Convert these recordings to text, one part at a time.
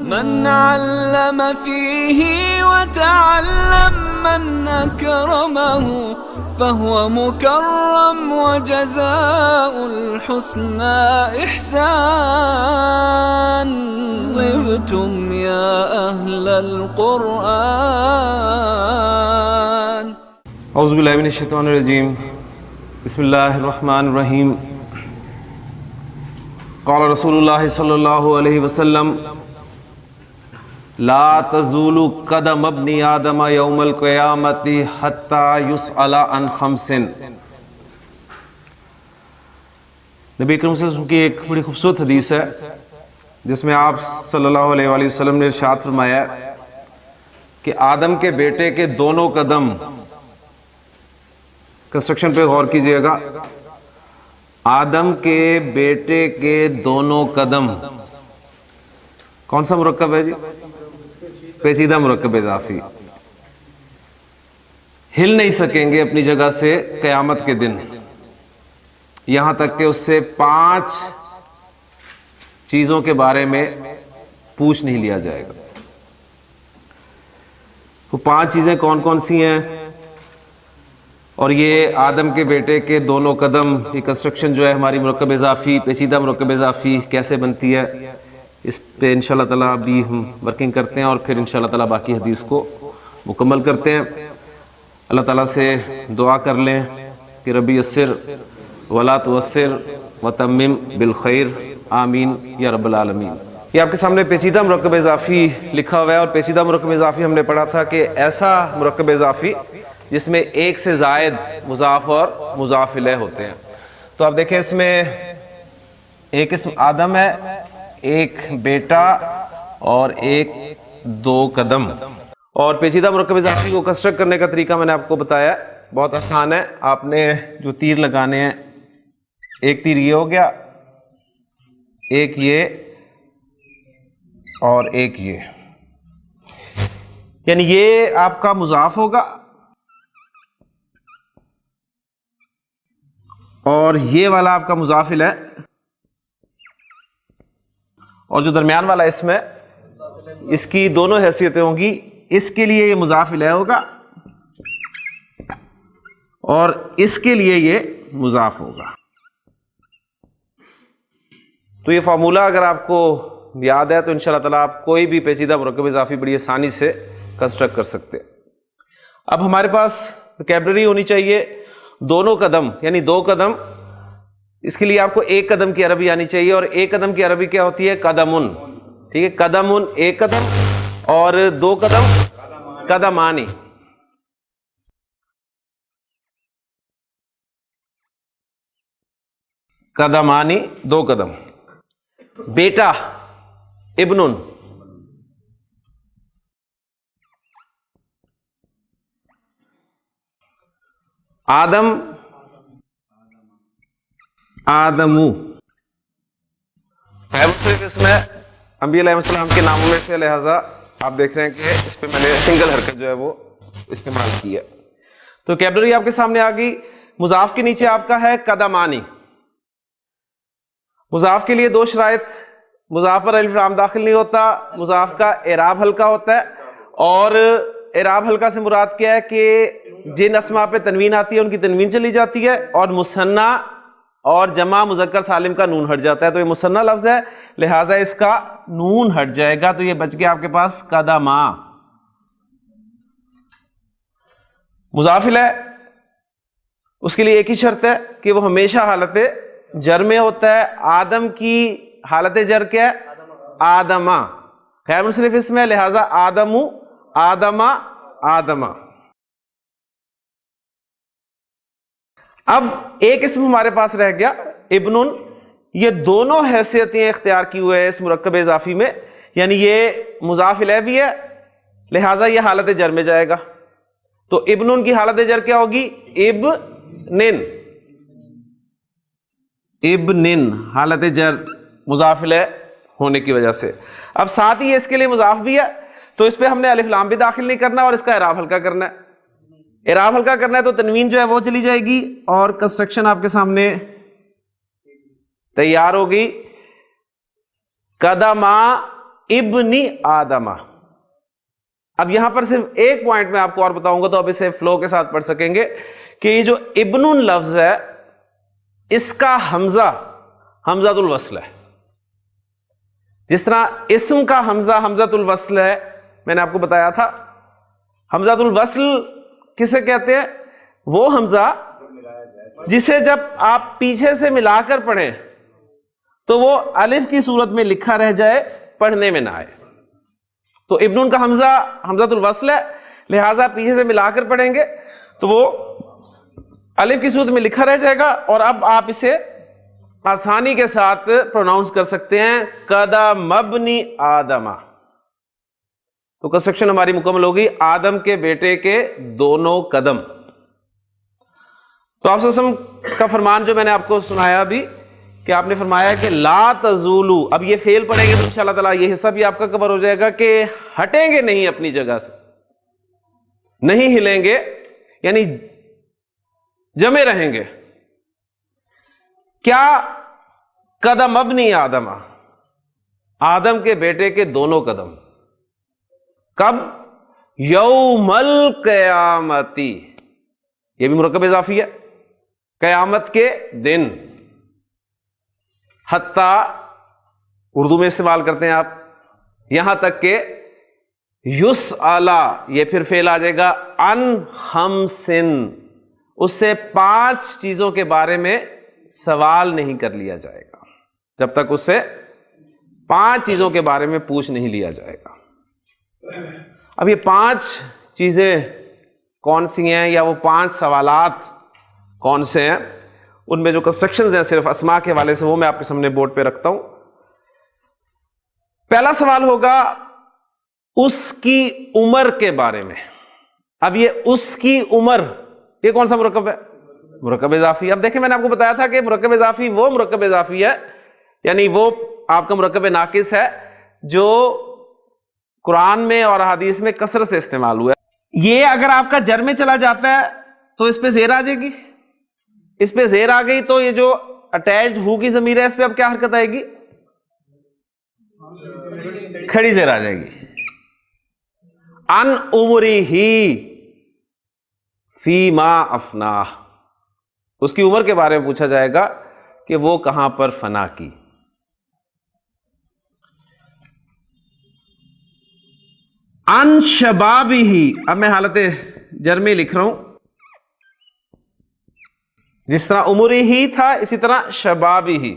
من علم فيه وتعلم من أكرمه فهو مكرم وجزاء الحسنى إحسان. طبتم يا أهل القرآن. اعوذ باللہ من الشیطان الرجیم. بسم اللہ الرحمن الرحیم. قال رسول اللہ صلی اللہ علیہ وسلم لا تزول قدم ابن آدم یوم القیامت حتی یسأل عن خمس. نبی کریم صلی اللہ علیہ وسلم کی ایک بڑی خوبصورت حدیث ہے جس میں آپ صلی اللہ علیہ وآلہ وسلم نے ارشاد فرمایا کہ آدم کے بیٹے کے دونوں قدم، کنسٹرکشن پہ غور کیجئے گا، آدم کے بیٹے کے دونوں قدم کون سا مرکب ہے جی؟ پیچیدہ مرکب اضافی. ہل نہیں سکیں گے اپنی جگہ سے قیامت کے دن یہاں تک کہ اس سے 5 چیزوں کے بارے میں پوچھ نہیں لیا جائے گا. وہ 5 چیزیں کون کون سی ہیں؟ اور یہ آدم کے بیٹے کے دونوں قدم، یہ کنسٹرکشن جو ہے ہماری مرکب اضافی، پیچیدہ مرکب اضافی کیسے بنتی ہے، اس پہ انشاءاللہ تعالیٰ ابھی ہم ورکنگ کرتے ہیں اور پھر انشاءاللہ تعالیٰ باقی حدیث کو مکمل کرتے ہیں. اللہ تعالیٰ سے دعا کر لیں کہ ربی یسر ولا تعسر وتمم بالخیر، آمین یا رب العالمین. یہ آپ کے سامنے پیچیدہ مرکب اضافی لکھا ہوا ہے، اور پیچیدہ مرکب اضافی ہم نے پڑھا تھا کہ ایسا مرکب اضافی جس میں ایک سے زائد مضاف اور مضاف الیہ ہوتے ہیں. تو آپ دیکھیں اس میں ایک اسم آدم ہے، ایک بیٹا اور ایک 2 قدم. اور پیچیدہ مرکب اضافی کو کنسٹرکٹ کرنے کا طریقہ میں نے آپ کو بتایا، بہت آسان ہے. آپ نے جو تیر لگانے ہیں، ایک تیر یہ ہو گیا، ایک یہ اور ایک یہ، یعنی یہ آپ کا مضاف ہوگا اور یہ والا آپ کا مضاف الیہ، اور جو درمیان والا اسم ہے اس کی دونوں حیثیتیں ہوں گی. اس کے لیے یہ مضاف الیہ ہوگا اور اس کے لیے یہ مضاف ہوگا. تو یہ فارمولہ اگر آپ کو یاد ہے تو انشاءاللہ تعالیٰ آپ کوئی بھی پیچیدہ مرکب اضافی بڑی آسانی سے کنسٹرکٹ کر سکتے. اب ہمارے پاس وکیبلری ہونی چاہیے دونوں قدم، یعنی 2 قدم. اس کے لیے آپ کو 1 قدم کی عربی آنی چاہیے، اور 1 قدم کی عربی کیا ہوتی ہے؟ قدمن. ٹھیک ہے، قدمن 1 قدم اور 2 قدم قدمانی. قدمانی 2 قدم. بیٹا ابنن، آدم آدمو. مختلف اس میں انبیاء علیہ السلام کے ناموں میں سے، لہذا آپ دیکھ رہے ہیں کہ اس پہ میں نے سنگل حرکت جو ہے وہ استعمال کی ہے. تو کیبلری آپ کے سامنے آ گئی. مضاف کے نیچے آپ کا ہے قدمانی. مضاف کے لیے 2 شرائط: مضاف پر الف لام داخل نہیں ہوتا، مضاف کا اعراب ہلکا ہوتا ہے. اور اعراب ہلکا سے مراد کیا ہے کہ جن اسماء پہ تنوین آتی ہے ان کی تنوین چلی جاتی ہے، اور مثنیٰ اور جمع مذکر سالم کا نون ہٹ جاتا ہے. تو یہ مثنیٰ لفظ ہے لہٰذا اس کا نون ہٹ جائے گا، تو یہ بچ گیا آپ کے پاس قدما. مضاف الیہ اس کے لیے ایک ہی شرط ہے کہ وہ ہمیشہ حالت جر میں ہوتا ہے. آدم کی حالت جر کیا ہے؟ آدما. غیر منصرف اسم ہے لہٰذا آدمو آدما آدما. اب ایک اسم ہمارے پاس رہ گیا ابنن. یہ دونوں حیثیتیں اختیار کی ہوئے ہیں اس مرکب اضافی میں، یعنی یہ مضاف الیہ بھی ہے لہٰذا یہ حالت جر میں جائے گا. تو ابنن کی حالت جر کیا ہوگی؟ ابنن. ابنن حالت جر مضاف الیہ ہونے کی وجہ سے. اب ساتھ ہی اس کے لیے مضاف بھی ہے، تو اس پہ ہم نے الف لام بھی داخل نہیں کرنا اور اس کا اعراب ہلکا کرنا ہے. اعراب ہلکا کرنا ہے تو تنوین جو ہے وہ چلی جائے گی اور کنسٹرکشن آپ کے سامنے تیار ہوگی. قدما ابن آدم. اب یہاں پر صرف ایک پوائنٹ میں آپ کو اور بتاؤں گا تو اب اسے فلو کے ساتھ پڑھ سکیں گے کہ یہ جو ابن لفظ ہے اس کا حمزہ حمزۃ الوصل ہے. جس طرح اسم کا حمزہ حمزۃ الوصل ہے، میں نے آپ کو بتایا تھا. حمزۃ الوصل کسے کہتے ہیں؟ وہ حمزہ جسے جب آپ پیچھے سے ملا کر پڑھیں تو وہ الف کی صورت میں لکھا رہ جائے، پڑھنے میں نہ آئے. تو ابن کا حمزہ حمزۃ الوصل ہے، لہٰذا پیچھے سے ملا کر پڑھیں گے تو وہ الف کی صورت میں لکھا رہ جائے گا، اور اب آپ اسے آسانی کے ساتھ پروناؤنس کر سکتے ہیں قدم ابن آدم. تو کنسٹرکشن ہماری مکمل ہوگی آدم کے بیٹے کے دونوں قدم. تو آپ صلی اللہ علیہ وسلم کا فرمان جو میں نے آپ کو سنایا ابھی کہ آپ نے فرمایا کہ لا تزولو، اب یہ فعل پڑھیں گے تو انشاءاللہ تعالیٰ یہ حصہ بھی آپ کا کور ہو جائے گا کہ ہٹیں گے نہیں اپنی جگہ سے، نہیں ہلیں گے، یعنی جمے رہیں گے. کیا؟ قدم ابن آدم، آدم کے بیٹے کے دونوں قدم. کب؟ یوم القیامتی، یہ بھی مرکب اضافی ہے، قیامت کے دن. حتیٰ اردو میں استعمال کرتے ہیں آپ، یہاں تک کہ یسألا، یہ پھر فعل آ جائے گا، ان خمسن، اس سے 5 چیزوں کے بارے میں سوال نہیں کر لیا جائے گا جب تک اس سے 5 چیزوں کے بارے میں پوچھ نہیں لیا جائے گا. اب یہ 5 چیزیں کون سی ہیں، یا وہ 5 سوالات کون سے ہیں، ان میں جو کنسٹرکشنز ہیں صرف اسماء کے حوالے سے وہ میں آپ کے سامنے بورڈ پہ رکھتا ہوں. پہلا سوال ہوگا اس کی عمر کے بارے میں. اب یہ اس کی عمر، یہ کون سا مرکب ہے؟ مرکب اضافی. اب دیکھیں میں نے آپ کو بتایا تھا کہ مرکب اضافی وہ مرکب اضافی ہے، یعنی وہ آپ کا مرکب ناقص ہے جو قرآن میں اور احادیث میں کثرت سے استعمال ہوا ہے. یہ اگر آپ کا جر میں چلا جاتا ہے تو اس پہ زیر آ جائے گی، اس پہ زیر آ گئی تو یہ جو اٹیچڈ ہو کی ضمیر ہے اس پہ اب کیا حرکت آئے گی؟ کھڑی زیر آ جائے گی. ان عمری ہی فی ما افناہ، اس کی عمر کے بارے میں پوچھا جائے گا کہ وہ کہاں پر فنا کی. ان شبابی ہی، اب میں حالت جر میں لکھ رہا ہوں، جس طرح عمری ہی تھا اسی طرح شبابی ہی.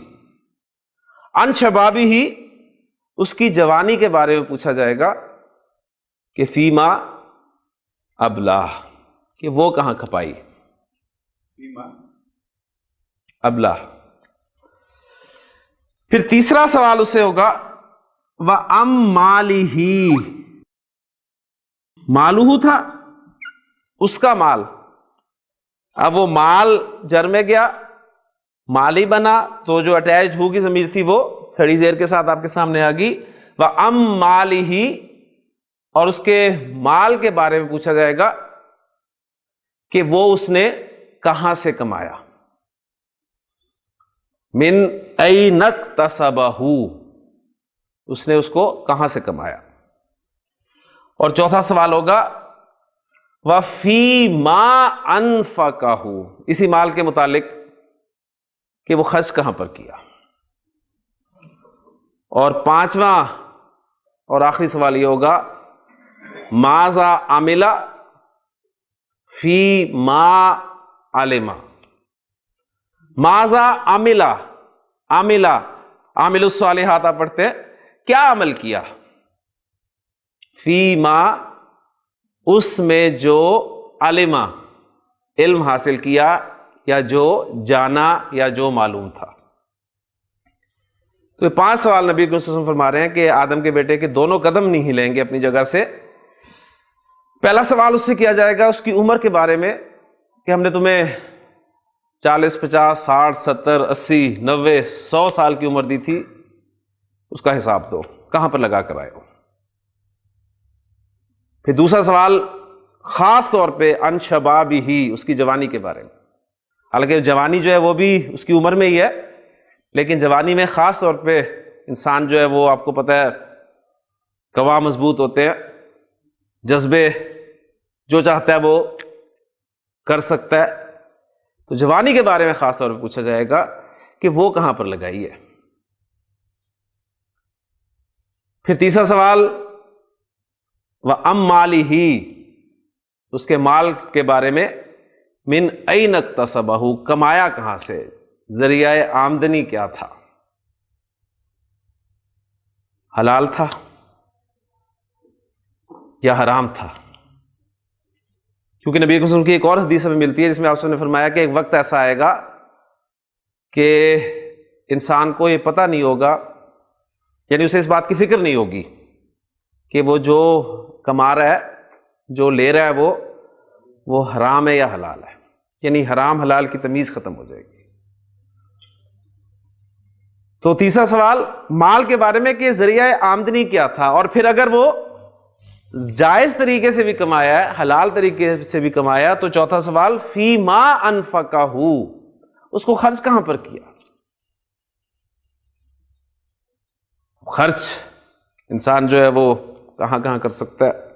ان شبابی ہی، اس کی جوانی کے بارے میں پوچھا جائے گا کہ فیما ابلاہ، کہ وہ کہاں کھپائی. ابلاہ. پھر تیسرا سوال اس سے ہوگا وَأَمْ مَالِهِ، مالوہ تھا اس کا مال، اب وہ مال جر میں گیا مالی بنا تو جو اٹیچ ہوگی ضمیر تھی وہ کھڑی زیر کے ساتھ آپ کے سامنے آ گئی. وَأَمْ مَالِهِ، اور اس کے مال کے بارے میں پوچھا جائے گا کہ وہ اس نے کہاں سے کمایا. من أَيْنَ اكْتَسَبَهُ، اس نے اس کو کہاں سے کمایا. اور چوتھا سوال ہوگا وَفِي مَا أَنفَقَهُ، اسی مال کے متعلق کہ وہ خرچ کہاں پر کیا. اور پانچواں اور آخری سوال یہ ہوگا ماذا عمل فی ما علم. ماذا عمل، عامل الصالحات آپ پڑھتے ہیں، کیا عمل کیا، فی ما، اس میں جو علم، علم حاصل کیا یا جو جانا یا جو معلوم تھا. تو یہ 5 سوال نبی صلی اللہ علیہ وسلم فرما رہے ہیں کہ آدم کے بیٹے کے دونوں قدم نہیں ہلیں گے اپنی جگہ سے. پہلا سوال اس سے کیا جائے گا اس کی عمر کے بارے میں کہ ہم نے تمہیں 40 50 60 70 80 90 100 سال کی عمر دی تھی، اس کا حساب دو، کہاں پر لگا کر آئے ہو. پھر دوسرا سوال خاص طور پہ ان شبابی ہی، اس کی جوانی کے بارے میں. حالانکہ جوانی جو ہے وہ بھی اس کی عمر میں ہی ہے، لیکن جوانی میں خاص طور پہ انسان جو ہے وہ آپ کو پتہ ہے قوا مضبوط ہوتے ہیں, جذبے جو چاہتا ہے وہ کر سکتا ہے. تو جوانی کے بارے میں خاص طور پہ پوچھا جائے گا کہ وہ کہاں پر لگائی ہے. پھر تیسرا سوال وَأَمْ مَالِهِ, اس کے مال کے بارے میں, من أَيْنَ اكْتَسَبَهُ, کمایا کہاں سے, ذریعہ آمدنی کیا تھا, حلال تھا یا حرام تھا. کیونکہ نبی صلی اللہ علیہ وسلم کی ایک اور حدیث ہمیں ملتی ہے جس میں آپ نے فرمایا کہ ایک وقت ایسا آئے گا کہ انسان کو یہ پتہ نہیں ہوگا, یعنی اسے اس بات کی فکر نہیں ہوگی کہ وہ جو کما رہا ہے, جو لے رہا ہے وہ حرام ہے یا حلال ہے, یعنی حرام حلال کی تمیز ختم ہو جائے گی. تو تیسرا سوال مال کے بارے میں کہ ذریعہ آمدنی کیا تھا, اور پھر اگر وہ جائز طریقے سے بھی کمایا ہے, حلال طریقے سے بھی کمایا, تو چوتھا سوال فی ما انفقہ, اس کو خرچ کہاں پر کیا. خرچ انسان جو ہے وہ کہاں کہاں کر سکتا ہے.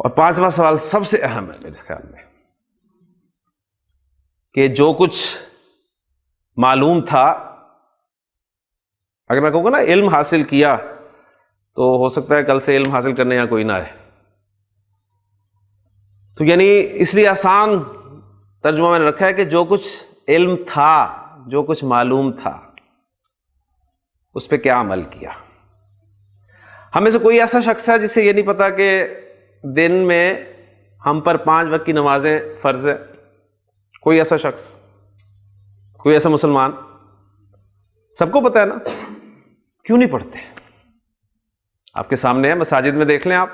اور پانچواں سوال سب سے اہم ہے میرے خیال میں, کہ جو کچھ معلوم تھا, اگر میں کہوں گا نا علم حاصل کیا, تو ہو سکتا ہے کل سے علم حاصل کرنے یہاں کوئی نہ آئے. تو یعنی اس لیے آسان ترجمہ میں نے رکھا ہے کہ جو کچھ علم تھا, جو کچھ معلوم تھا, اس پہ کیا عمل کیا. ہم میں سے کوئی ایسا شخص ہے جسے یہ نہیں پتا کہ دن میں ہم پر 5 وقت کی نمازیں فرض ہے؟ کوئی ایسا شخص, کوئی ایسا مسلمان؟ سب کو پتا ہے نا. کیوں نہیں پڑھتے؟ آپ کے سامنے ہے, مساجد میں دیکھ لیں آپ,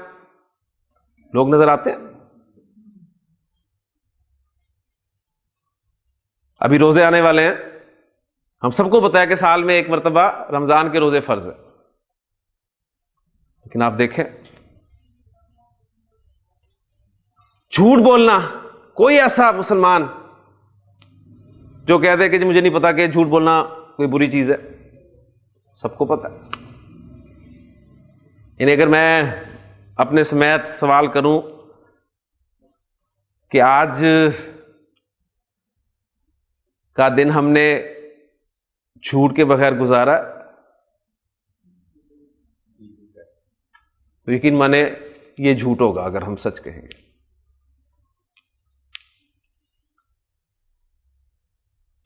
لوگ نظر آتے ہیں. ابھی روزے آنے والے ہیں, ہم سب کو پتا ہے کہ سال میں 1 مرتبہ رمضان کے روزے فرض ہے, لیکن آپ دیکھیں جھوٹ بولنا, کوئی ایسا مسلمان جو کہتے ہیں کہ مجھے نہیں پتا کہ جھوٹ بولنا کوئی بری چیز ہے. سب کو پتا ہے. یعنی اگر میں اپنے سمیت سوال کروں کہ آج کا دن ہم نے جھوٹ کے بغیر گزارا, تو یقین مانے یہ جھوٹ ہوگا اگر ہم سچ کہیں گے.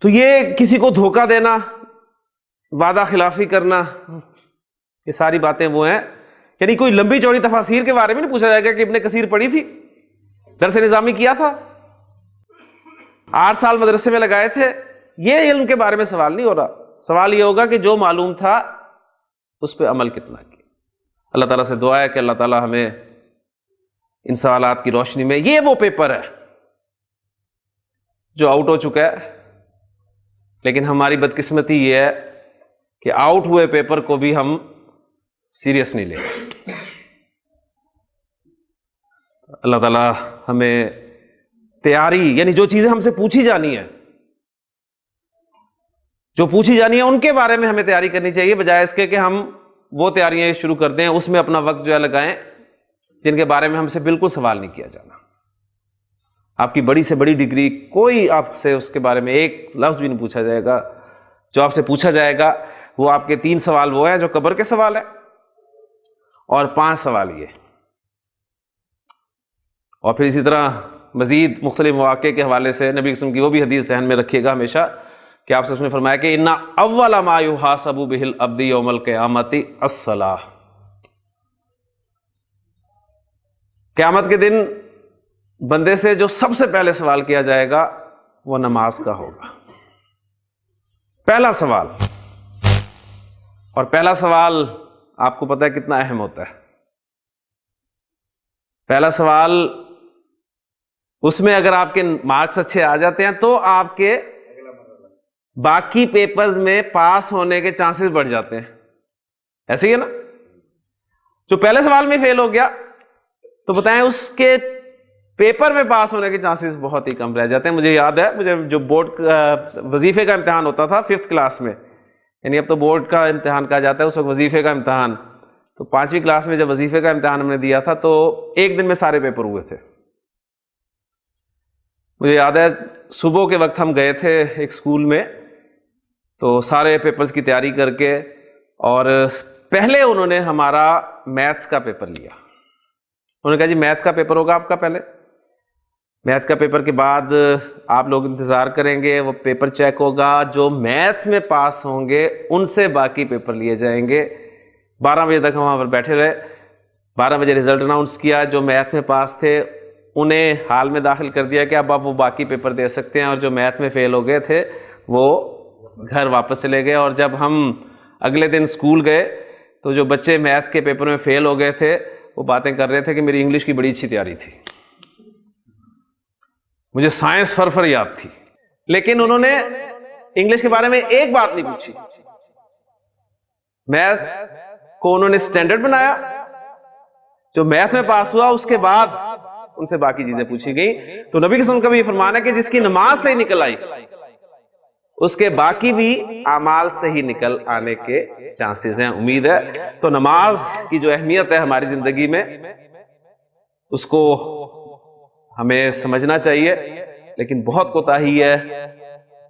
تو یہ کسی کو دھوکہ دینا, وعدہ خلافی کرنا, یہ ساری باتیں وہ ہیں. یعنی کوئی لمبی چوڑی تفاسیر کے بارے میں نہیں پوچھا جائے گا کہ ابن کثیر پڑھی تھی, درس نظامی کیا تھا, 8 سال مدرسے میں لگائے تھے, یہ علم کے بارے میں سوال نہیں ہو رہا. سوال یہ ہوگا کہ جو معلوم تھا اس پہ عمل کتنا کیا. اللہ تعالیٰ سے دعا ہے کہ اللہ تعالیٰ ہمیں ان سوالات کی روشنی میں, یہ وہ پیپر ہے جو آؤٹ ہو چکا ہے, لیکن ہماری بدقسمتی یہ ہے کہ آؤٹ ہوئے پیپر کو بھی ہم سیریس نہیں لیں. اللہ تعالیٰ ہمیں تیاری, یعنی جو چیزیں ہم سے پوچھی جانی ہے, جو پوچھی جانی ہے ان کے بارے میں ہمیں تیاری کرنی چاہیے, بجائے اس کے کہ ہم وہ تیاریاں شروع کر دیں, اس میں اپنا وقت جو ہے لگائیں جن کے بارے میں ہم سے بالکل سوال نہیں کیا جانا. آپ کی بڑی سے بڑی ڈگری, کوئی آپ سے اس کے بارے میں ایک لفظ بھی نہیں پوچھا جائے گا. جو آپ سے پوچھا جائے گا وہ آپ کے 3 سوال وہ ہیں جو قبر کے سوال ہیں, اور 5 سوال یہ. اور پھر اسی طرح مزید مختلف مواقع کے حوالے سے نبی قسم کی وہ بھی حدیث ذہن میں رکھیے گا ہمیشہ کہ آپ سے اس نے فرمایا کہ ان اول ما یحاسب بہ العبد یوم القیامت الصلاۃ, قیامت کے دن بندے سے جو سب سے پہلے سوال کیا جائے گا وہ نماز کا ہوگا. پہلا سوال. اور پہلا سوال آپ کو پتہ ہے کتنا اہم ہوتا ہے. پہلا سوال, اس میں اگر آپ کے مارکس اچھے آ جاتے ہیں تو آپ کے باقی پیپرز میں پاس ہونے کے چانسز بڑھ جاتے ہیں. ایسے ہی ہے نا. جو پہلے سوال میں فیل ہو گیا تو بتائیں اس کے پیپر میں پاس ہونے کے چانسز بہت ہی کم رہ جاتے ہیں. مجھے یاد ہے, مجھے جو بورڈ وظیفے کا امتحان ہوتا تھا 5th کلاس میں, یعنی اب تو بورڈ کا امتحان کہا جاتا ہے، اس وقت وظیفے کا امتحان. تو 5ویں کلاس میں جب وظیفے کا امتحان ہم نے دیا تھا تو ایک دن میں سارے پیپر ہوئے تھے. مجھے یاد ہے صبح کے وقت ہم گئے تھے ایک اسکول میں، تو سارے پیپرز کی تیاری کر کے، اور پہلے انہوں نے ہمارا میتھس کا پیپر لیا. انہوں نے کہا جی میتھ کا پیپر ہوگا آپ کا پہلے، میتھ کا پیپر کے بعد آپ لوگ انتظار کریں گے، وہ پیپر چیک ہوگا، جو میتھ میں پاس ہوں گے ان سے باقی پیپر لیے جائیں گے. 12 بجے تک ہم وہاں پر بیٹھے رہے. 12 بجے رزلٹ اناؤنس کیا، جو میتھ میں پاس تھے انہیں حال میں داخل کر دیا کہ اب آپ وہ باقی پیپر دے سکتے ہیں، اور جو میتھ میں فیل ہو گئے تھے وہ گھر واپس چلے گئے. اور جب ہم اگلے دن اسکول گئے تو جو بچے میتھ کے پیپر میں فیل ہو گئے تھے وہ باتیں کر رہے تھے کہ میری انگلش کی بڑی اچھی تیاری تھی، مجھے سائنس فر یاد تھی، لیکن انہوں نے انگلش کے بارے میں ایک بات نہیں پوچھی. میتھ کو انہوں نے سٹینڈرڈ بنایا، جو میتھ میں پاس ہوا اس کے بعد ان سے باقی چیزیں پوچھی گئیں. تو نبی کے سن کا بھی یہ فرمان ہے کہ جس کی نماز سے ہی نکل آئی اس کے باقی بھی اعمال سے ہی نکل آنے کے چانسز ہیں. امید ہے تو نماز کی جو اہمیت ہے ہماری زندگی میں اس کو ہمیں سمجھنا چاہیے، لیکن بہت کوتاہی ہے،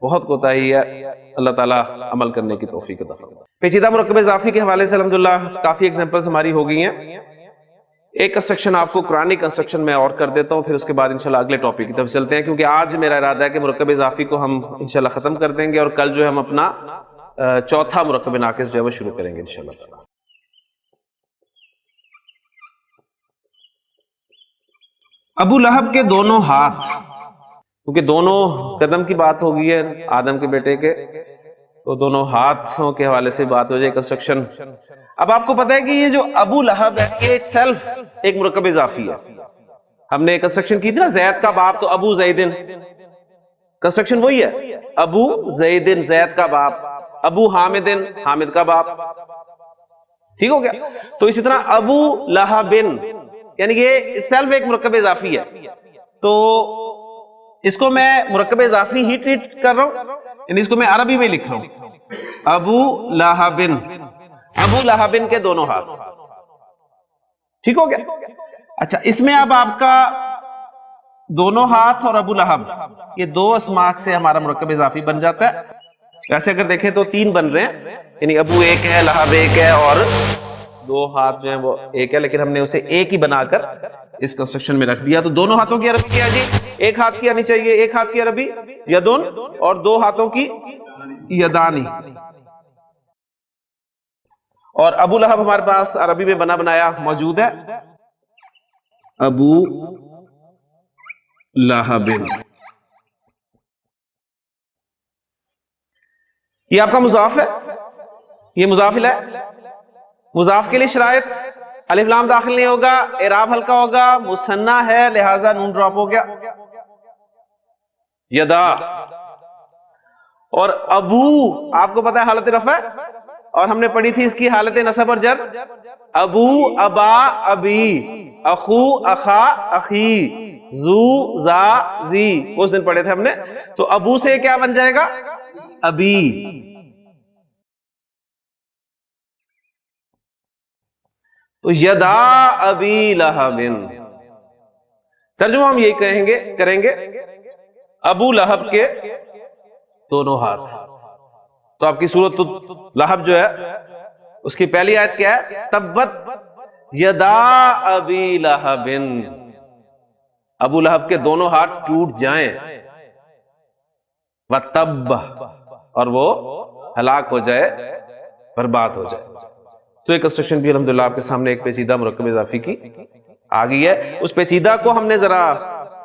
بہت کوتاہی ہے. اللہ تعالیٰ عمل کرنے کی توفیق عطا فرمائے. پیچیدہ مرکب اضافی کے حوالے سے الحمدللہ کافی ایگزامپلز ہماری ہو گئی ہیں. ایک کنسٹرکشن آپ کو قرآنی کنسٹرکشن میں اور کر دیتا ہوں، پھر اس کے بعد انشاءاللہ اگلے ٹاپک کی طرف چلتے ہیں، کیونکہ آج میرا ارادہ ہے کہ مرکب اضافی کو ہم انشاءاللہ ختم کر دیں گے، اور کل جو ہے ہم اپنا چوتھا مرکب ناقص جو ہے وہ شروع کریں گے انشاءاللہ تعالی. ابو لہب کے دونوں ہاتھ، کیونکہ دونوں قدم کی بات ہو گئی ہے آدم کے بیٹے کے، تو دونوں ہاتھوں کے حوالے سے بات ہو جائے کنسٹرکشن. اب آپ کو پتا ہے کہ یہ جو ابو لہب ہے یہ سیلف ایک مرکب اضافی ہے. ہم نے کنسٹرکشن کی تھی نا زید کا باپ تو ابو زیدن، کنسٹرکشن وہی ہے، ابو زیدن زید کا باپ، ابو حامدن حامد کا باپ. ٹھیک ہو گیا؟ تو اسی طرح ابو لہبن یعنی یہ سیلف ایک مرکب اضافی ہے. تو اس کو میں مرکب اضافی ہی ٹریٹ کر رہا ہوں، یعنی اس کو میں عربی میں لکھ رہا ہوں ابو لہبن، ابو لہبن کے دونوں ہاتھ. ٹھیک ہو گیا؟ اچھا اس میں اب آپ کا دونوں ہاتھ اور ابو لہب یہ دو اسماء سے ہمارا مرکب اضافی بن جاتا ہے. ویسے اگر دیکھیں تو 3 بن رہے ہیں، یعنی ابو ایک ہے، لہب ایک ہے، اور 2 ہاتھ جو ہیں وہ ایک ہے، لیکن ہم نے اسے ایک ہی بنا کر اس کنسٹرکشن میں رکھ دیا. تو دونوں ہاتھوں کی عربی کیا جی؟ ایک ہاتھ کی آنی چاہیے، ایک ہاتھ کی عربی یدن، اور 2 ہاتھوں کی یدانی. اور ابو لہب ہمارے پاس عربی میں بنا بنایا موجود ہے، ابو لہب. یہ آپ کا مضاف ہے، یہ مضاف ہے. مضاف کے لیے شرائط، الف لام داخل نہیں ہوگا، اعراب ہلکا ہوگا، مثنی ہے لہذا نون ڈراپ ہو گیا. یدا اور ابو آپ کو پتا ہے حالت رفع ہے، اور ہم نے پڑھی تھی اس کی حالت نصب اور جر، ابو ابا ابی، اخو اخا اخی، زو زا زی، اس دن پڑھے تھے ہم نے. تو ابو سے کیا بن جائے گا؟ ابی. تو یدا ابی لہب، ترجمہ ہم یہی کریں گے ابو لہب کے دونوں ہاتھ. تو آپ کی سورۃ لہب جو ہے اس کی پہلی آیت کیا ہے؟ تبت یدا ابی لہب، ابو لہب کے دونوں ہاتھ ٹوٹ جائیں، وتب، اور وہ ہلاک ہو جائے، برباد ہو جائے. تو ایک کنسٹرکشن بھی الحمدللہ آپ کے سامنے ایک پیچیدہ مرکب اضافی کی آ گئی ہے. اس پیچیدہ کو ہم نے ذرا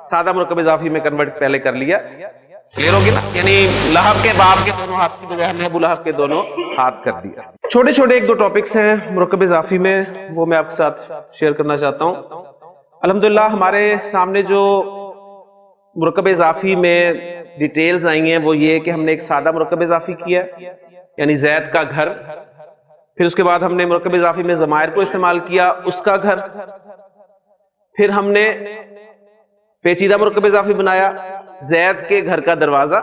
سادہ مرکب اضافی میں کنورٹ پہلے کر لیا. کلیئر ہوگی نا؟ یعنی لہب کے باپ کے دونوں ہاتھ کی بجائے ہم نے ابو لہب کے دونوں ہاتھ کر دیا. چھوٹے چھوٹے 1-2 ٹاپکس ہیں مرکب اضافی میں، وہ میں آپ کے ساتھ شیئر کرنا چاہتا ہوں. الحمدللہ ہمارے سامنے جو مرکب اضافی میں ڈیٹیلز آئی ہیں وہ یہ کہ ہم نے ایک سادہ مرکب اضافی کیا، یعنی زید کا گھر. پھر اس کے بعد ہم نے مرکب اضافی میں ضمائر کو استعمال کیا، اس کا گھر. پھر ہم نے پیچیدہ مرکب اضافی بنایا، زید کے گھر کا دروازہ.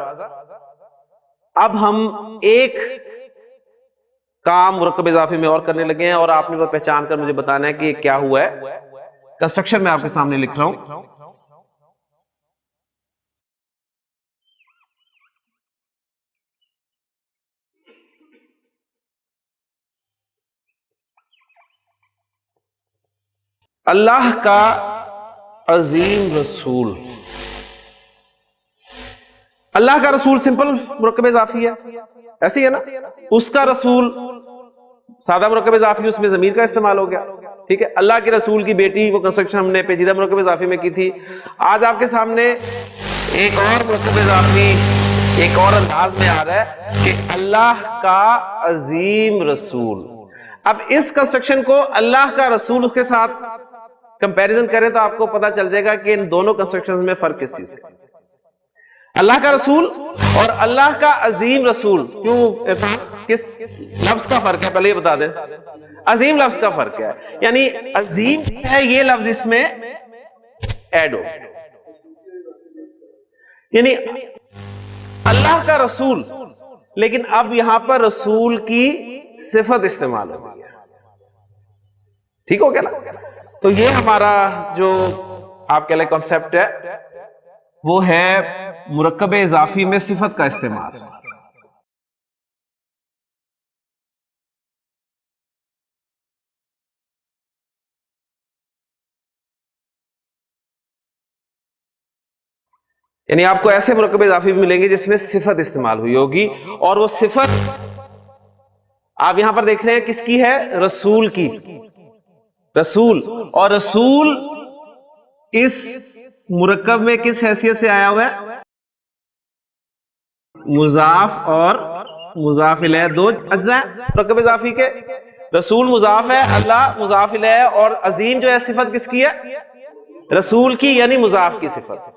اب ہم ایک کام مرکب اضافی میں اور کرنے لگے ہیں، اور آپ نے وہ پہچان کر مجھے بتانا ہے کہ یہ کیا ہوا ہے. کنسٹرکشن میں آپ کے سامنے لکھ رہا ہوں. اللہ کا عظیم رسول. اللہ کا رسول سمپل مرکب اضافی ہے، ایسی ہے نا. اس کا رسول سادہ مرکب اضافی، اس میں ضمیر کا استعمال ہو گیا. ٹھیک ہے. اللہ کے رسول کی بیٹی، وہ کنسٹرکشن ہم نے پیچیدہ مرکب اضافی میں کی تھی. آج آپ کے سامنے ایک اور مرکب اضافی ایک اور انداز میں آ رہا ہے کہ اللہ کا عظیم رسول. اب اس کنسٹرکشن کو اللہ کا رسول اس کے ساتھ کمپیریزن کریں تو آپ کو پتا چل جائے گا کہ ان دونوں کنسٹرکشنز میں فرق کس چیز کا. اللہ کا رسول اور اللہ کا عظیم رسول. کیوں؟ کس لفظ کا فرق ہے پہلے یہ بتا دیں. عظیم لفظ کا فرق ہے، یعنی عظیم ہے یہ لفظ اس میں ایڈ ہو، یعنی اللہ کا رسول، لیکن اب یہاں پر رسول کی صفت استعمال ہو گئی ہے. ٹھیک ہو گیا نا. تو یہ ہمارا جو آپ کے لیے کانسیپٹ ہے وہ ہے مرکب اضافی میں صفت کا استعمال. یعنی آپ کو ایسے مرکب اضافی بھی ملیں گے جس میں صفت استعمال ہوئی ہوگی، اور وہ صفت آپ یہاں پر دیکھ رہے ہیں کس کی ہے؟ رسول کی. رسول، اور رسول اس مرکب میں کس حیثیت سے آیا ہوا ہے؟ مضاف اور مضاف الیہ، دو اجزاء مرکب اضافی کے. رسول مضاف ہے، اللہ مضاف الیہ، اور عظیم جو ہے صفت کس کی ہے؟ رسول کی، یعنی مضاف کی صفت.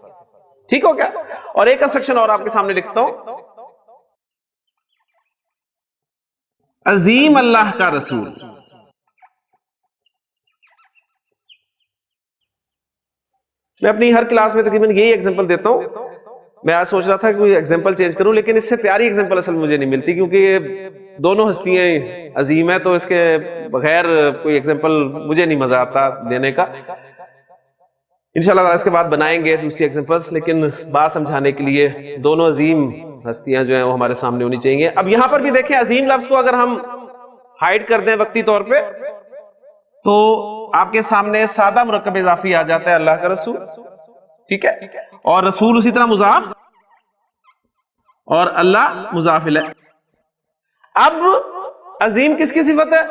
ٹھیک ہو گیا. اور ایک کنسٹرکشن اور آپ کے سامنے لکھتا ہوں. عظیم اللہ کا رسول. میں اپنی ہر کلاس میں تقریباً یہی ایگزامپل دیتا ہوں. میں آج سوچ رہا تھا کہ کوئی ایگزامپل چینج کروں، لیکن اس سے پیاری ایگزامپل اصل مجھے نہیں ملتی، کیونکہ یہ دونوں ہستیاں عظیم ہیں، تو اس کے بغیر کوئی ایگزامپل مجھے نہیں مزہ آتا دینے کا. انشاءاللہ اس کے بعد بنائیں گے دوسری ایگزامپلس، لیکن بات سمجھانے کے لیے دونوں عظیم ہستیاں جو ہیں وہ ہمارے سامنے ہونی چاہیے. اب یہاں پر بھی دیکھیں، عظیم لفظ کو اگر ہم ہائیڈ کر دیں وقتی طور پہ تو آپ کے سامنے سادہ مرکب اضافی آ جاتا ہے اللہ کا رسول. ٹھیک ہے. اور رسول اسی طرح مضاف، اور اللہ مضاف الیہ. اب عظیم کس کی صفت ہے؟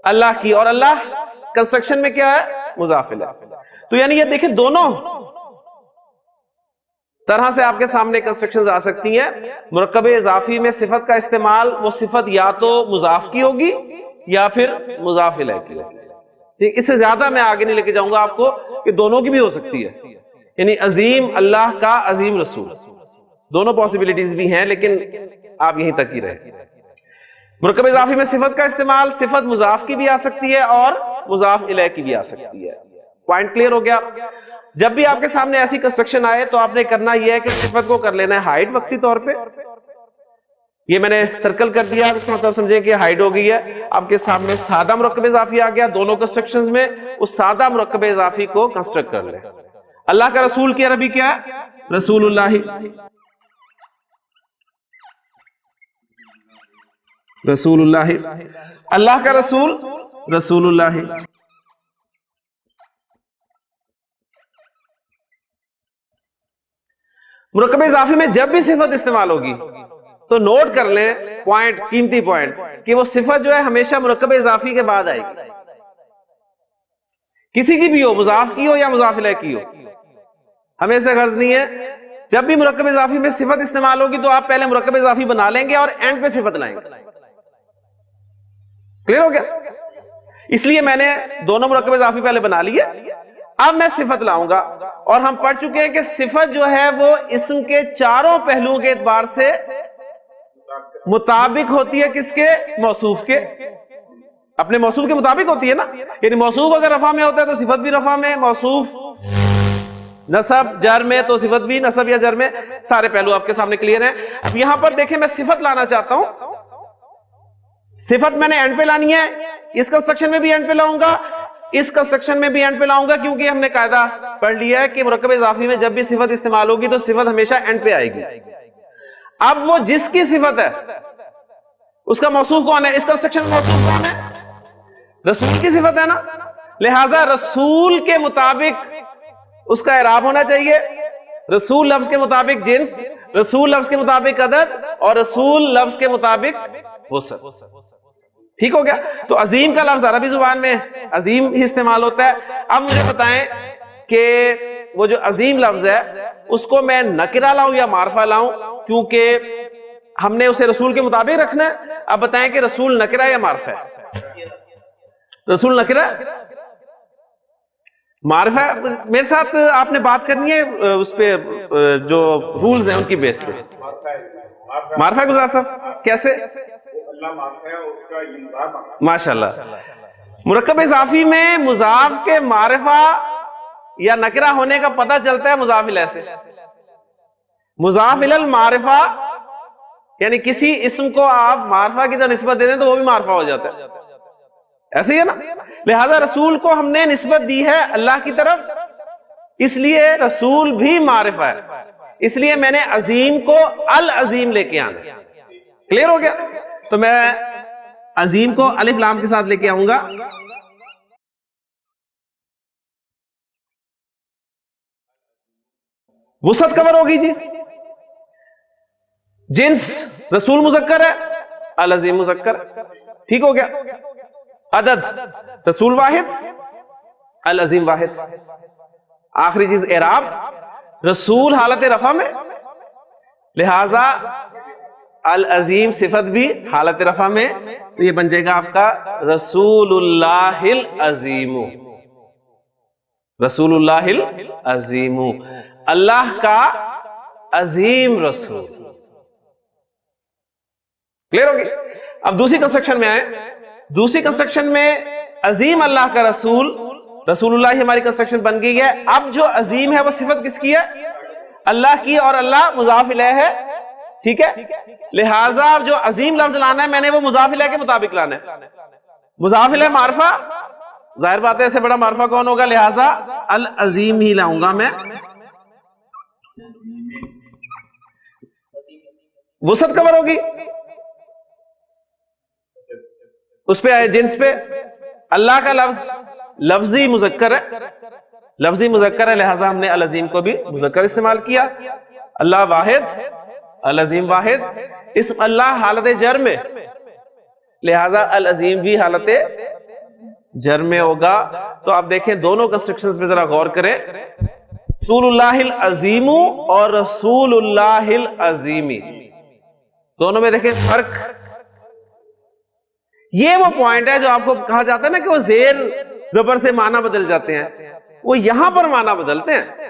اللہ کی، اور اللہ کنسٹرکشن میں کیا ہے؟ مضاف الیہ. تو یعنی یہ دیکھیں دونوں طرح سے آپ کے سامنے کنسٹرکشنز آ سکتی ہیں. مرکب اضافی میں صفت کا استعمال، وہ صفت یا تو مضاف کی ہوگی یا پھر مضاف الیہ کی ہوگی. ٹھیک. اس سے زیادہ میں آگے نہیں لے کے جاؤں گا آپ کو کہ دونوں کی بھی ہو سکتی ہے. یعنی عظیم اللہ کا عظیم رسول، دونوں پاسبلٹیز بھی ہیں، لیکن آپ یہیں تک ہی رہے. مرکب اضافی میں صفت کا استعمال، صفت مضاف کی بھی آ سکتی ہے اور مضاف الیہ کی بھی آ سکتی ہے. پوائنٹ کلیئر ہو گیا. جب بھی آپ کے سامنے ایسی کنسٹرکشن آئے تو آپ نے کرنا یہ ہے کہ صفت کو کر لینا ہے ہائڈ وقتی طور پہ. یہ میں نے سرکل کر دیا، اس کا مطلب سمجھیں کہ ہائڈ ہو گئی ہے. آپ کے سامنے سادہ مرکب اضافی آ گیا دونوں کنسٹرکشنز میں، اس سادہ مرکب اضافی کو کنسٹرکٹ کر لیں. اللہ کا رسول کی عربی کیا ہے؟ رسول اللہ. رسول اللہ. اللہ کا رسول رسول اللہ. مرکب اضافی میں جب بھی صفت استعمال ہوگی تو نوٹ کر لیں پوائنٹ، قیمتی پوائنٹ، کہ وہ صفت جو ہے ہمیشہ مرکب اضافی کے بعد آئے گی. کسی کی بھی ہو، مضاف کی ہو یا مضاف الیہ کی ہو، ہمیں سے غرض نہیں ہے. جب بھی مرکب اضافی میں صفت استعمال ہوگی تو آپ پہلے مرکب اضافی بنا لیں گے اور اینڈ پہ صفت لائیں گے. کلیئر ہو گیا؟ اس لیے میں نے دونوں مرکب اضافی پہلے بنا لیے، اب میں صفت لاؤں گا. اور ہم پڑھ چکے ہیں کہ صفت جو ہے وہ اسم کے چاروں پہلوؤں کے اعتبار سے مطابق ہوتی ہے کس کے؟ موصوف کے. اپنے موصوف کے مطابق ہوتی ہے نا. یعنی موصوف اگر رفع میں ہوتا ہے تو صفت بھی رفع میں، موصوف نصب جر میں تو صفت بھی نصب یا جر میں. سارے پہلو آپ کے سامنے کلیئر ہیں. اب یہاں پر دیکھیں میں صفت لانا چاہتا ہوں. صفت میں نے اینڈ پہ لانی ہے, اس کنسٹرکشن میں بھی اینڈ پہ لاؤں گا, اس کنسٹرکشن میں بھی اینڈ پہ لاؤں گا, کیونکہ ہم نے قاعدہ پڑھ لیا ہے کہ مرکب اضافی میں جب بھی صفت استعمال ہوگی تو صفت ہمیشہ اینڈ پہ آئے گی. اب وہ جس کی صفت ہے اس کا موصوف کون ہے؟ اس کنسٹرکشن میں موصوف کون ہے؟ رسول کی صفت ہے نا, لہذا رسول کے مطابق اس کا اعراب ہونا چاہیے. رسول لفظ کے مطابق جنس, رسول لفظ کے مطابق عدد, اور رسول لفظ کے مطابق وسعت. ٹھیک ہو گیا؟ تو عظیم کا لفظ عربی زبان میں عظیم ہی استعمال ہوتا ہے. اب مجھے بتائیں کہ وہ جو عظیم لفظ ہے اس کو میں نکرہ لاؤں یا معرفہ لاؤں, کیونکہ ہم نے اسے رسول کے مطابق رکھنا ہے. اب بتائیں کہ رسول نکرہ یا معرفہ ہے؟ رسول نکرہ معرفہ ہے. میرے ساتھ آپ نے بات کرنی ہے اس پہ جو رولز ہیں ان کی بیس پہ. معرفہ گزار صاحب کیسے؟ ماشاءاللہ. مرکب اضافی میں مضاف کے معرفہ یا نکرہ ہونے کا پتہ چلتا ہے مضاف الیہ سے. مضاف الی المعرفہ یعنی کسی اسم کو آپ معرفہ کی طرح نسبت دے دیں تو وہ بھی معرفہ ہو جاتا ہے, ایسے ہی ہے نا. لہذا رسول کو ہم نے نسبت دی ہے اللہ کی طرف, اس لیے رسول بھی معرفہ ہے. اس لیے میں نے عظیم کو العظیم لے کے آنا. کلیئر ہو گیا؟ تو میں عظیم کو الف لام کے ساتھ لے کے آؤں گا. وسعت کور ہوگی جی. جنس رسول مذکر ہے, العظیم مذکر. ٹھیک ہو گیا؟ عدد رسول واحد, العظیم واحد. آخری چیز اعراب, رسول حالت رفع میں, لہذا العظیم صفت بھی حالت رفع میں, تو یہ بن جائے گا آپ کا رسول اللہ العظیم. رسول اللہ العظیم, اللہ کا عظیم رسول. کلیئر ہوگی؟ اب دوسری کنسٹرکشن میں آئے. دوسری کنسٹرکشن میں عظیم اللہ کا رسول, رسول اللہ ہماری کنسٹرکشن بن گئی ہے. اب جو عظیم ہے وہ صفت کس کی ہے؟ اللہ کی, اور اللہ مضاف الیہ ہے. ٹھیک ہے؟ لہٰذا جو عظیم لفظ لانا ہے میں نے وہ مضاف الیہ کے مطابق لانا ہے. مضاف الیہ معرفہ, ظاہر بات ہے ایسے بڑا معرفہ کون ہوگا, لہٰذا العظیم ہی لاؤں گا میں. وسعت کور ہوگی, اس پہ آئے جنس پہ. اللہ کا لفظ لفظی مذکر ہے, لفظی مذکر ہے, لہٰذا ہم نے العظیم کو بھی مذکر استعمال کیا. اللہ واحد, العظیم واحد. اسم اللہ حالت جر میں, لہٰذا العظیم بھی حالت جر میں ہوگا. تو آپ دیکھیں دونوں کنسٹرکشنز پہ ذرا غور کریں. رسول اللہ العظیم اور رسول اللہ العظیمی, دونوں میں دیکھیں فرق. یہ وہ پوائنٹ ہے جو آپ کو کہا جاتا ہے نا کہ وہ زیر زبر سے معنی بدل جاتے ہیں. وہ یہاں پر معنی بدلتے ہیں,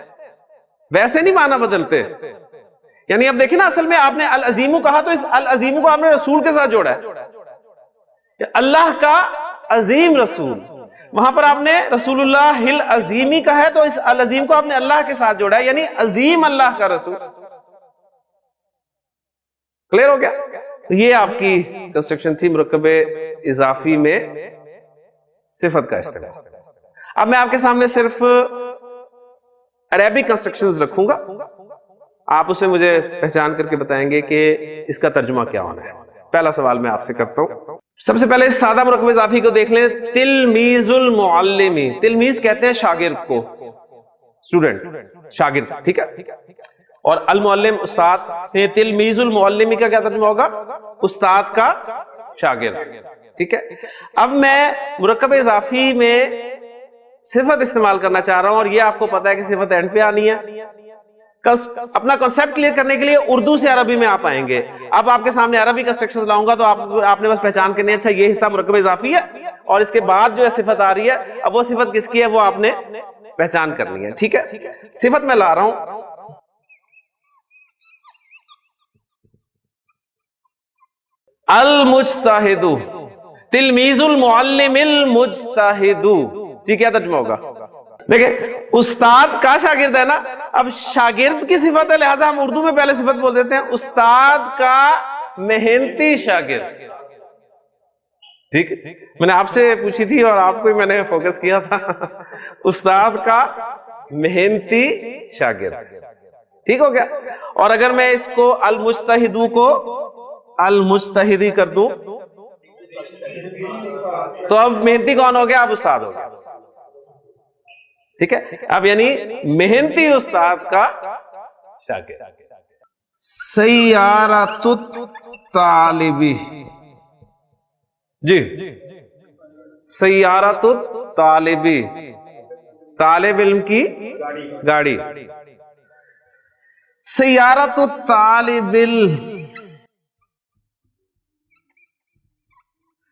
ویسے نہیں معنی بدلتے. یعنی اب دیکھیں نا, اصل میں آپ نے العظیم کہا تو اس العظیم کو آپ نے رسول کے ساتھ جوڑا ہے. اللہ کا عظیم رسول, وہاں پر آپ نے رسول اللہ العظیمی کہا ہے تو اس العظیم کو آپ نے اللہ کے ساتھ جوڑا ہے, یعنی عظیم اللہ کا رسول. کلیئر ہو گیا؟ یہ آپ کی کنسٹرکشن تھی مرکب اضافی میں صفت کا استعمال. اب میں آپ کے سامنے صرف عربی کنسٹرکشنز رکھوں گا, آپ اسے مجھے پہچان کر کے بتائیں گے کہ اس کا ترجمہ کیا ہونا ہے. پہلا سوال میں آپ سے کرتا ہوں. سب سے پہلے سادہ مرکب اضافی کو دیکھ لیں. تلمیذ المعلمی, تلمیذ کہتے ہیں شاگرد کو, اسٹوڈنٹ, شاگرد. ٹھیک ہے؟ اور المعلم استاد. تلمیذ المعلمی کا کیا ترجمہ ہوگا؟ استاد کا شاگرد. ٹھیک ہے؟ اب میں مرکب اضافی میں صفت استعمال کرنا چاہ رہا ہوں, اور یہ آپ کو پتا ہے کہ صفت اینڈ پہ آنی ہے. اپنا کنسیپٹ کلیئر کرنے کے لیے اردو سے عربی میں آپ آئیں گے. اب آپ کے سامنے عربی کنسٹرکشنز لاؤں گا تو آپ نے بس پہچان کرنی ہے, اچھا یہ حصہ مرکب اضافی ہے, اور اس کے بعد جو ہے صفت آ رہی ہے, اب وہ صفت کس کی ہے وہ آپ نے پہچان کرنی ہے. ٹھیک ہے؟ صفت میں لا رہا ہوں. المجتہد, تلمیذ المعلم المجتہد. ٹھیک ہے, ترجمہ ہوگا. دیکھیں استاد کا شاگرد ہے نا, اب شاگرد کی صفت ہے, لہذا ہم اردو میں پہلے صفت بول دیتے ہیں استاد کا محنتی شاگرد. ٹھیک ہے, میں نے آپ سے پوچھی تھی اور آپ کو ہی میں نے فوکس کیا تھا. استاد کا محنتی شاگرد, ٹھیک ہو گیا. اور اگر میں اس کو المجتہدو کو المجتہدی کر دوں تو اب محنتی کون ہو گیا؟ اب استاد ہو گیا. ٹھیک ہے, اب یعنی محنتی استاد کا شاگرد. سیارۃ الطالبی, جی سیارۃ الطالبی, طالب علم کی گاڑی. سیارۃ الطالب,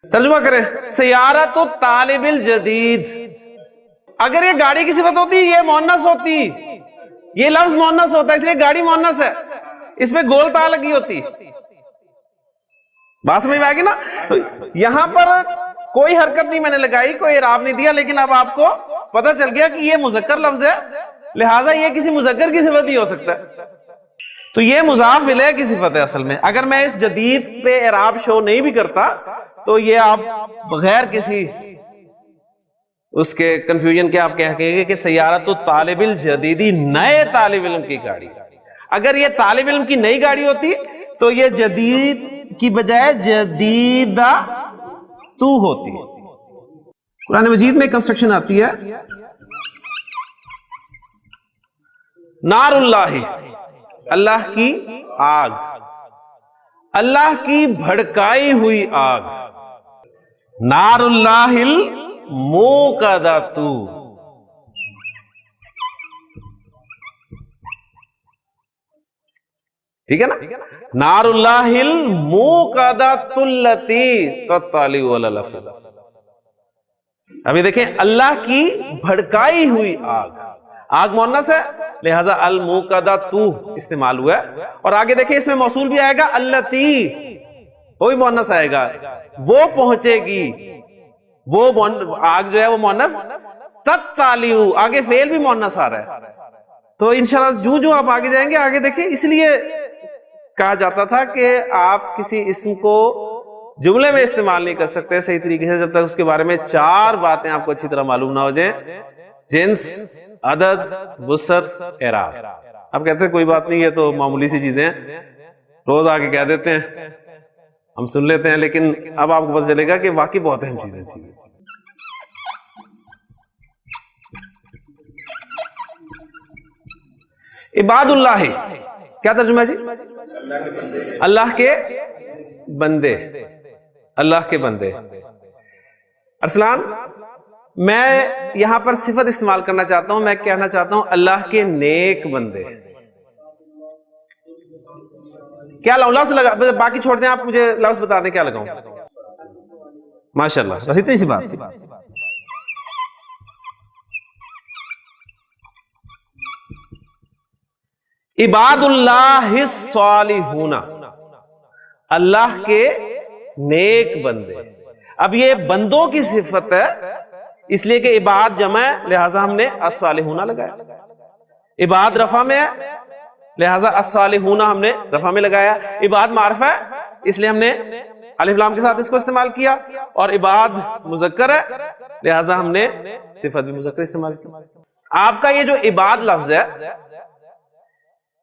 ترجمہ کریں, سیارۃ الطالب الجدید. اگر یہ گاڑی کی صفت ہوتی یہ مؤنث ہوتی, یہ لفظ مؤنث ہوتا ہے اس لیے گاڑی مؤنث ہے, اس میں گول تا لگی ہوتی. بات سمجھ میں آئے گی نا؟ تو یہاں پر کوئی حرکت نہیں میں نے لگائی, کوئی اعراب نہیں دیا, لیکن اب آپ کو پتہ چل گیا کہ یہ مذکر لفظ ہے, لہٰذا یہ کسی مذکر کی صفت ہی ہو سکتا ہے. تو یہ مضاف الیہ کی صفت ہے اصل میں. اگر میں اس جدید پہ اعراب شو نہیں بھی کرتا تو یہ آپ بغیر کسی اس کے کنفیوژن کے آپ کہیں گے کہ سیارۃ الطالب الجدیدی, نئے طالب علم کی گاڑی. اگر یہ طالب علم کی نئی گاڑی ہوتی تو یہ جدید کی بجائے جدیدہ تو ہوتی. قرآن مجید میں کنسٹرکشن آتی ہے, نار اللہ, اللہ کی آگ, اللہ کی بھڑکائی ہوئی آگ. نار اللہ الموقدۃ, ٹھیک ہے نا, نار اللہ الموقدۃ التی تطلع علی الافئدہ. ابھی دیکھیں, اللہ کی بھڑکائی ہوئی آگ, آگ مؤنث ہے لہذا الموقدۃ استعمال ہوا ہے. اور آگے دیکھیں اس میں موصول بھی آئے گا التی, وہی مؤنث آئے گا, وہ پہنچے گی, وہ آگ جو ہے وہ مؤنث. تطلع, آگے فعل بھی مؤنث آ رہا ہے. تو انشاءاللہ جو آپ آگے جائیں گے آگے دیکھیں. اس لیے کہا جاتا تھا کہ آپ کسی اسم کو جملے میں استعمال نہیں کر سکتے صحیح طریقے سے جب تک اس کے بارے میں 4 باتیں آپ کو اچھی طرح معلوم نہ ہو جائیں, جنس, عدد, وسعت, اعراب. آپ کہتے ہیں کوئی بات نہیں, یہ تو معمولی سی چیزیں ہیں, روز آگے کہہ دیتے ہیں, ہم سن لیتے ہیں, لیکن اب آپ کو پتہ چلے گا کہ واقعی بہت اہم چیزیں تھیں. عباد اللہ, کیا ترجمہ ہے جی؟ اللہ کے بندے, اللہ کے بندے. ارسلان, میں یہاں پر صفت استعمال کرنا چاہتا ہوں, میں کہنا چاہتا ہوں اللہ کے نیک بندے. کیا لفظ لگا, باقی چھوڑ دیں, آپ مجھے لفظ بتا دیں کیا لگاؤں. ماشاءاللہ, بس اتنی سی بات. عباد اللہ الصالحون, اللہ کے نیک بندے. اب یہ بندوں کی صفت ہے اس لیے کہ عباد جمع ہے لہٰذا ہم نے الصالحون لگایا. عباد رفع میں ہے لہٰذا الصالحون ہم نے رفع میں لگایا. عباد معرفہ ہے اس لیے ہم نے الف لام کے ساتھ اس کو استعمال کیا. اور عباد مذکر ہے لہٰذا ہم نے صفت بھی مذکر استعمال کی. آپ کا یہ جو عباد لفظ ہے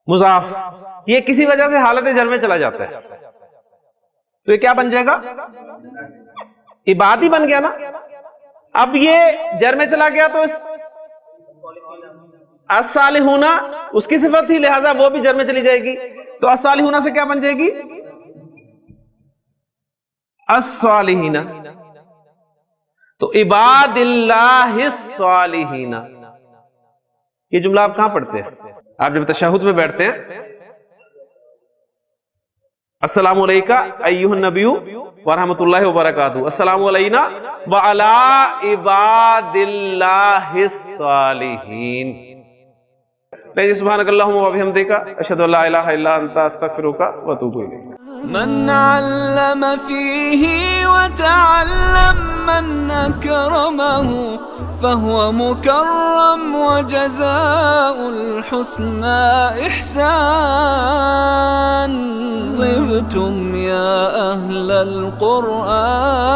مضاف, یہ کسی وجہ سے حالت جر میں چلا جاتا ہے تو یہ کیا بن جائے گا؟ عباد ہی بن گیا نا. اب یہ جر میں چلا گیا تو الصالحون اس کی صفت تھی لہذا وہ بھی جر میں چلی جائے گی. تو الصالحون سے کیا بن جائے گی؟ الصالحین. تو عباد اللہ الصالحین, یہ جملہ آپ کہاں پڑھتے ہیں؟ آپ جب تشہد میں بیٹھتے ہیں, السلام علیکہ ایھا النبی ورحمۃ اللہ وبرکاتہ, السلام علینا وعلی عباد اللہ الصالحین. سبحانک اللہم وبحمدک, اشہد ان لا الہ الا انت, استغفرک واتوب الیک. من علم فيه وتعلم من أكرمه فهو مكرم وجزاء الحسنى إحسان. طبتم يا أهل القرآن.